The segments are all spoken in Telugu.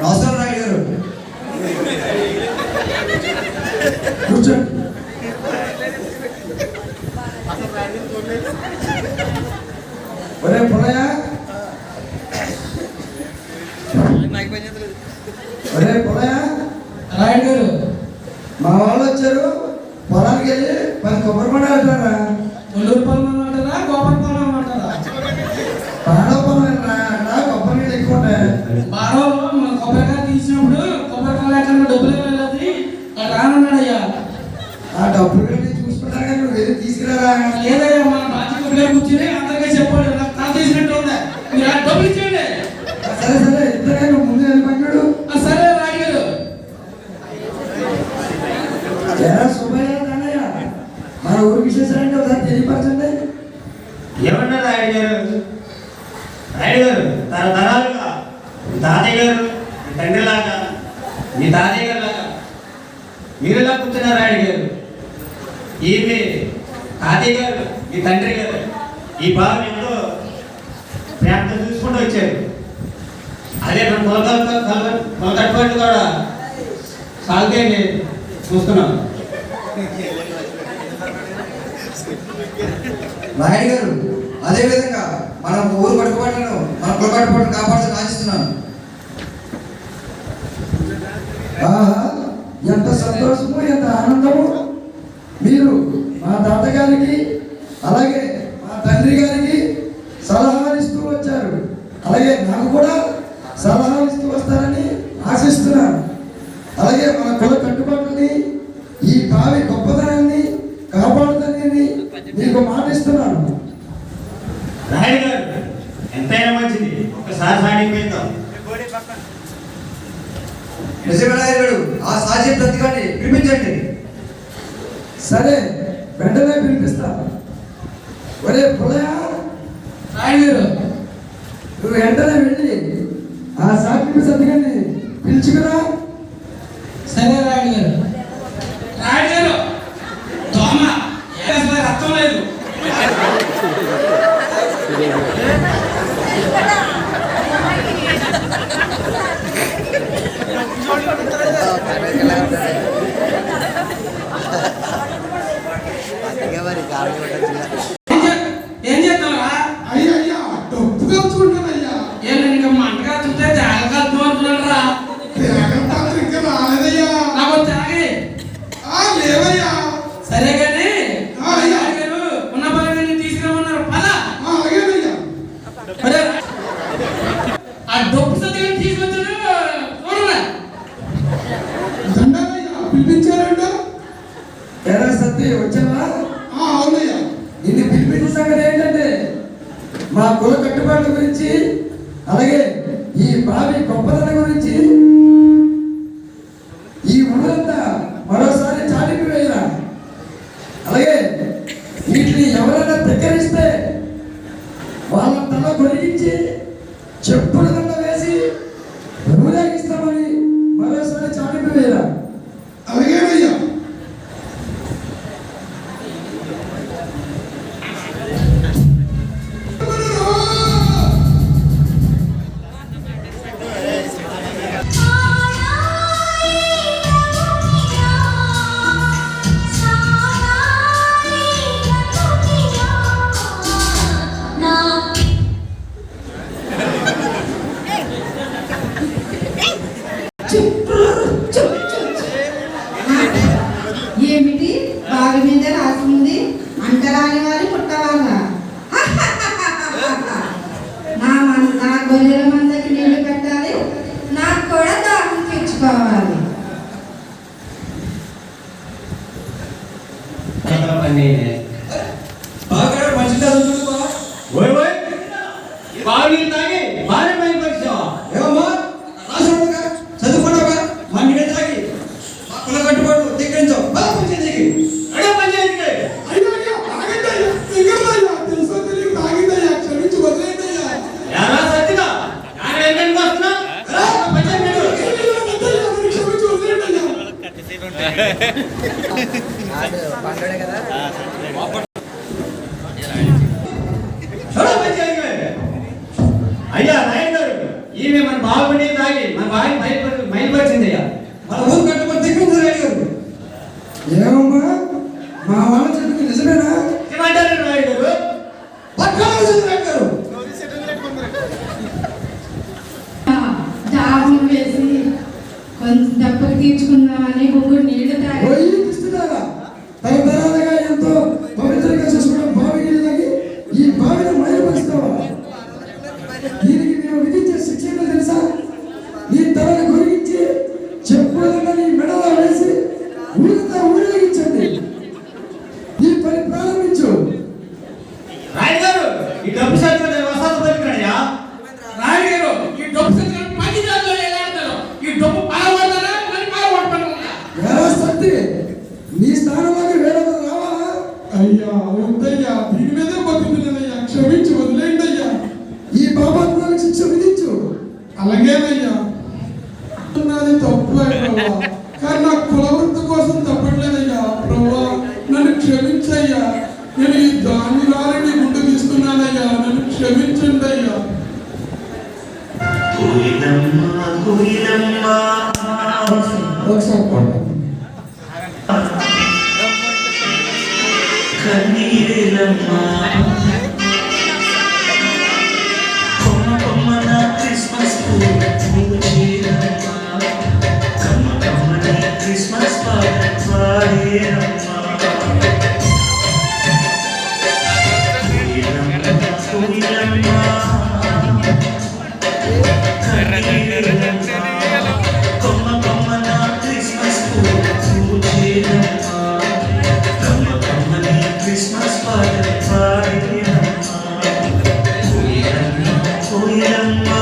నమస్కారం రాయుడు గారు, కూర్చోండి. ఒరే పుల్లయ్య, ఒరే పుల్లయ్య, రాయుడు గారు మా వాళ్ళు వచ్చారు. పొలానికి వెళ్ళి 10 కొబ్బరి పండు అంటారా? ఒల్లూరు పొలం అంటారా, గోపర్ పొలం అంటారా? పాడవ పొలం వెళ్ళరా, కొబ్బరి నీళ్ళు ఎక్కువ ఉంటాయి. బారోలో మన కొబ్బరికాయ తీసినప్పుడు కొబ్బరికాయ లేకుండా డబ్బులు వెళ్ళదు రానన్నాడయ్యా. ఆ డబ్బులు వెళ్ళి చూసుకుంటారు కానీ నువ్వు వెళ్ళి తీసుకురారా. లేదయ్యా, మన బాధ్యత కొబ్బరి కూర్చుని అందరికీ చెప్పాడు, నాకు తా తీసినట్టు ఉందా, మీరు ఆ డబ్బులు ఇచ్చేయండి. సరే సరే ఇద్దరే, నువ్వు ముందు వెళ్ళిపోయాడు. సరే రాయుడు గారు. సుబ్బయ్య అన్నయ్య, మన ఊరు విశేషాలంటే ఒకసారి తెలియపరచండి. ఏమన్నా రాయుడు గారు? రాయుడు గారు తరతరాలుగా మీ తాతయ్య గారు మీ తండ్రిలాగా, మీ తాతయ్య గారు లాగా మీరులా కూర్చున్నారు. రాయుడు గారు, ఈమె తాతయ్య గారు మీ తండ్రి గారు ఈ భావం ఎంతో ప్రేమతో చూసుకుంటూ వచ్చారు. అదే మొలకట్టుబడి కూడా సాగుతాయని చూస్తున్నాం. రాయుడు గారు, అదే విధంగా మన ఊరు కట్టుబాట్లను, మన కుల కట్టుబాట్లను కాపాడాలని ఆశిస్తున్నాను. ఎంత సంతోషము, ఎంత ఆనందము. మీరు మా తాతగారికి అలాగే మా తండ్రి గారికి సలహాలు ఇస్తూ వచ్చారు. అలాగే నాకు కూడా సలహాలు ఇస్తూ వస్తారని ఆశిస్తున్నాను. అలాగే మన కుల కట్టుబాట్లని, ఈ బావి గొప్పతనాన్ని కాపాడుతానని మీకు మాటిస్తున్నాను. రాయుడు గారు ఎంతైనా మంచిది, ఒక్కసారి సాగిపోయిందాం. నిజమేనాయుడు, ఆ సాధ్యం ప్రతిగాన్ని పిలిపించండి. సరే, వెంటనే పిలిపిస్తా. ఒరే పుల్లయ్య, రాయుడు గారు నువ్వు వెంటనే వెళ్ళి ఆ సాక్షి సత్తిగాన్ని పిలుచుకురా. సరే రాయుడు గారు. రాయుడు గారు, దోమ రక్తం లేదు. ఏం చేస్తావా? అయ్యా డబ్బు కలుచుకుంటానయ్యా. ఏమి ఇంకా మంటగా చూస్తే తేగలుగుతూ అంటున్నారా? ఇంకా రాలేదయ్యా. నాకు తాగి లేవయ్యా. సరే కానీ అయ్యా గారు ఉన్న పని తీసుకురమ్మన్నారు. పద. అలాగేనయ్యా. ఆ డబ్బు సత్యం తీసుకొచ్చారు చూడరా. దండాలయ్యా, పిలిపించారంట. ఎరా సత్తి, వచ్చావా? అవునయ్యా. నిన్ను పిలిపించిన సంగతి ఏంటంటే మా కుల కట్టుబాట్ల గురించి, అలాగే ఈ బావి గొప్పతనం గురించి ఈ ఊరంతా మరోసారి చాటింపు వేయరా. అలాగే వీటిని ఎవరైనా దగ్గరిస్తే వాళ్ళ తల కొరిగించి చెప్పుల దండ వేసి ఊరేగిస్తామని మరోసారి చాటింపు వేయరా. అలాగేనయ్యా. ఏమిటి బావి మీద రాసింది? అంటరాని వారి పుట్టవాళ్ళ. నా గొర్రెల మందకి నీళ్లు పెట్టాలి, నాకు కూడా దాహం తెచ్చుకోవాలి. బావి తాగి బాగా భయపరిచావా? ఏమమ్మా, రాసుడుగా చదువుకున్నావుగా, మా నీడే తాగి మా కుల కట్టుబాట్లు ధిక్కరించావు. పంచాయతీకి అడే పంచాయతీకి. అయ్యా తాగిందయ్యా. దిగదయ్యా. తెలుసో తెలియక తాగిందయ్యా. క్షమించి వదిలేదయ్యా. ఎలా సత్తిగా ఆయన ఎక్కడికి వస్తున్నా? పంచాయతీ క్షమించి వదిలేదయ్యా. అయ్యా నాయన గారు, ఈమె మన బాబుని తాగి మన బావిని మైలుపరిచిందయ్యా. మన ఊరు కట్టుబడి దిక్కు రాయుడు గారు. ఏమమ్మా మా వాళ్ళ చెప్పింది నిజమేనా? ఏమంటారు రాయుడు గారు? పట్టాలు రాయుడు గారు. దాహం వేసి కొంచెం దెబ్బలు తీర్చుకుందామని గుగ్గుడు నీళ్లు తాగి పోయి ఇస్తున్నారా? తరతరాలుగా ఎంతో పవిత్రంగా చూసుకున్న బావి నీళ్ళు తాగి ఈ బావిని మైలుపరుస్తావా? దీనికి మేము విధించే శిక్ష ఏంటో తెలుసా? నీ తలను కొరిగించి చెప్పులను నీ మెడలో వేసి ఊరితో ఊరేగించండి. ఈ పని ప్రారంభించు. రాయుడు గారు ఈ డబ్బు శాతం వసతి పలికినాడయ్యా. రాయుడు గారు ఈ డబ్బు సంచులు పది దాంట్లో ఎలాడతారు? ఈ డబ్బు పాలపడతారా మరి పాలపడతారా? ఎలా శక్తి నీ స్థానంలోకి వేరొకరు రావాలా? అయ్యా వద్దయ్యా, దీని మీదే బతుకుతున్నానయ్యా, క్షమించి వదిలేండి అయ్యా. ఈ పాపాత్మలకు శిక్ష విధించు. అలాగేనయ్యా. నాది తప్పు ప్రభా, కానీ నా కులవృత్తి కోసం తప్పట్లేదయ్యా. ప్రభా నన్ను క్షమించయ్యా. నేను ఈ దాని వారిని ముందు తీస్తున్నానయ్యా, నన్ను క్షమించండి అయ్యా. ఒకసారి పాడు. కన్నీరేలమ్మా కొమ్మ కొమ్మన క్రిస్మస్ పూచేరమ్మా కమ్మ కమ్మని క్రిస్మస్ పాట పాడేరమ్మా కోయిలమ్మా కన్నీరేలమ్మా కొమ్మ కొమ్మన క్రిస్మస్ పూచేరమ్మా కమ్మ కమ్మని క్రిస్మస్ పాట పాడేరమ్మా కోయిలమ్మా కోయిలమ్మా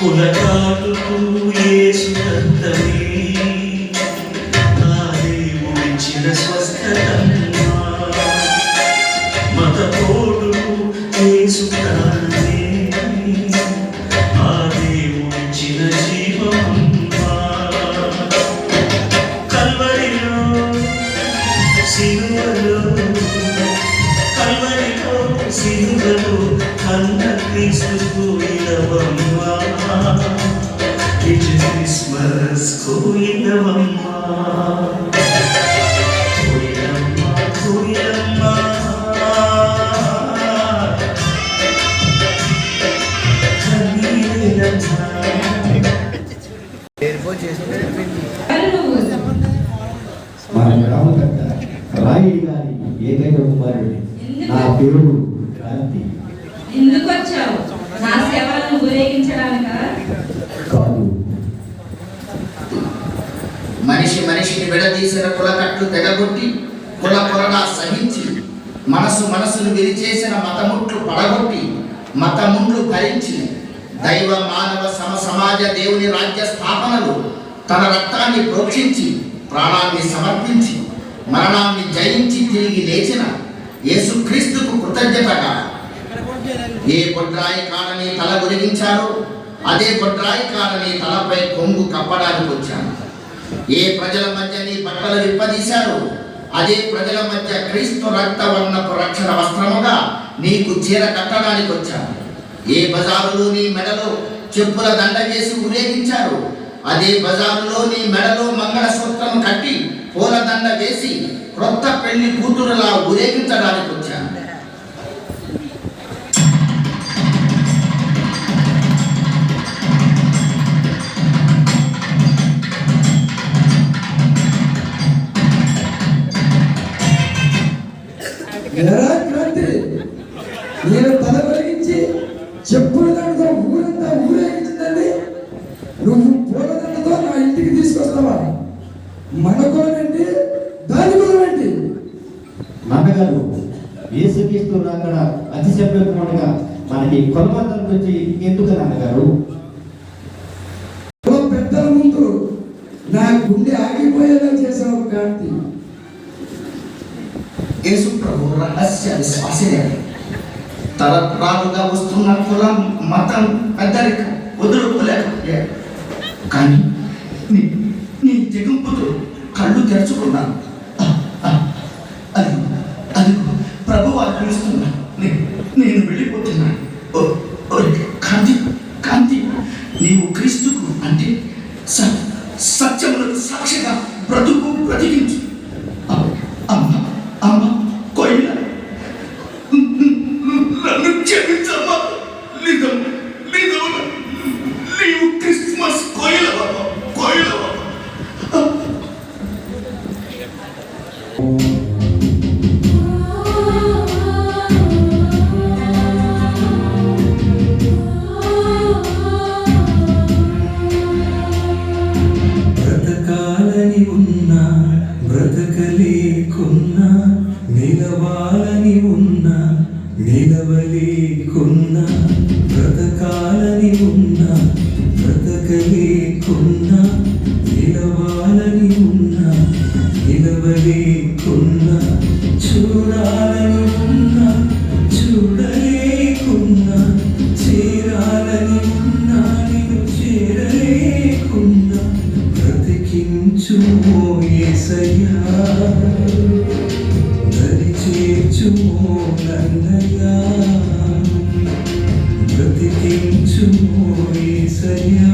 కులకాటుకు యేసు దత్తమే నా దేవుడిచ్చిన స్వస్థతమ్మా మతపోడుకు యేసు ప్రాణమే ఆ దేవుడిచ్చిన జీవమమ్మా కల్వరిలో సిలువలో కల్వరిలో సిలువలో కన్న క్రీస్తుకు ఇలవమ్మా క్రిస్మస్ కోయిలవమ్మా కోయిలమ్మా కోయిలమ్మా కన్నీరేలమ్మా మా గ్రామ పెద్ద రాయుడి గారి ఏకైక కుమారుడి నా పేరు క్రాంతి. ఎందుకు వచ్చావు? నా సేవలను ఊరేగించడానికా? కాదు, మనిషి మనిషిని విడదీసిన కులకట్లు తెగగొట్టి కుల కొరడా సహించి మనసును విరిచేసిన మతముట్లు పడగొట్టి మతముండ్లు భరించి దైవ మానవ సమాజ దేవుని రాజ్య స్థాపనలు తన రక్తాన్ని ప్రోక్షించి ప్రాణాన్ని సమర్పించి మరణాన్ని జయించి తిరిగి లేచిన యేసుక్రీస్తుకు కృతజ్ఞతగా ఏ బొడ్రాయి కాడని తల ఒరిగించారో అదే బొడ్రాయి కాడని తలపై కొంగు కప్పడానికి వచ్చాను. ఏ ప్రజల మధ్య నీ బట్టలు విప్పదీశారో అదే ప్రజల మధ్య క్రీస్తు రక్త వర్ణపు రక్షణ వస్త్రముగా నీకు చీర కట్టడానికి వచ్చాను. ఏ బజారులో నీ మెడలో చెప్పుల దండ వేసి ఊరేగించారు అదే బజారులో నీ మెడలో మంగ క్రొత్త పెళ్లి కూతురులా ఊరేగించడానికి వచ్చాను. ఎరా క్రాంతి, నేను తల వెలిగించి చెప్పుల దండతో ఊరంతా ఊరేగించిందండి. నువ్వు పూలదండతో నా ఇంటికి తీసుకొస్తావా? మన కులమేంటి, దాని కులమేంటి? నాన్నగారు, యేసుక్రీస్తు అక్కడ అతిశయపూర్వకంగా మనకి కొలబద్దల గురించి ఎందుకు నాన్నగారు? కుల పెద్దల ముందు నా గుండె ఆగిపోయేలా చేసావు క్రాంతి. యేసు ప్రభు రహస్య విశ్వాసే. తరతరాలుగా వస్తున్న కులం, మతం, పెద్దరికం వదులుకోలేకపోయాడు. కానీ నీ తెగింపుతో కళ్ళు తెరుచుకున్నాను. అది ప్రభు వారు పిలుస్తున్నా. నేను వెళ్ళిపోతున్నాను. కాంతి కాంతి, నీవు క్రీస్తుకు అంటే సత్యములకు సాక్షిగా బ్రతికించు. అమ్మ కోయిల, నన్ను క్షమించమ్మా. నీవు క్రిస్మస్ కోయిలవా? బ్రతకాలని ఉన్నా బ్రతకలేకున్నా, నిలవాలని ఉన్నా నిలవలేకున్నా, బ్రతకాలని ఉన్నా బ్రతకలేకున్నా, నిలవాలని ఉన్నా నిలవలేకున్నా, చూడాలని ఉన్నా చూడలేకున్నా, చేరాలని ఉన్నా నిన్ను చేరలేకున్నా, బ్రతికించు ఓ యేసయ్యా, దరి చేర్చు ఓ నన్నయ్యా, బ్రతికించు ఓ యేసయ్యా.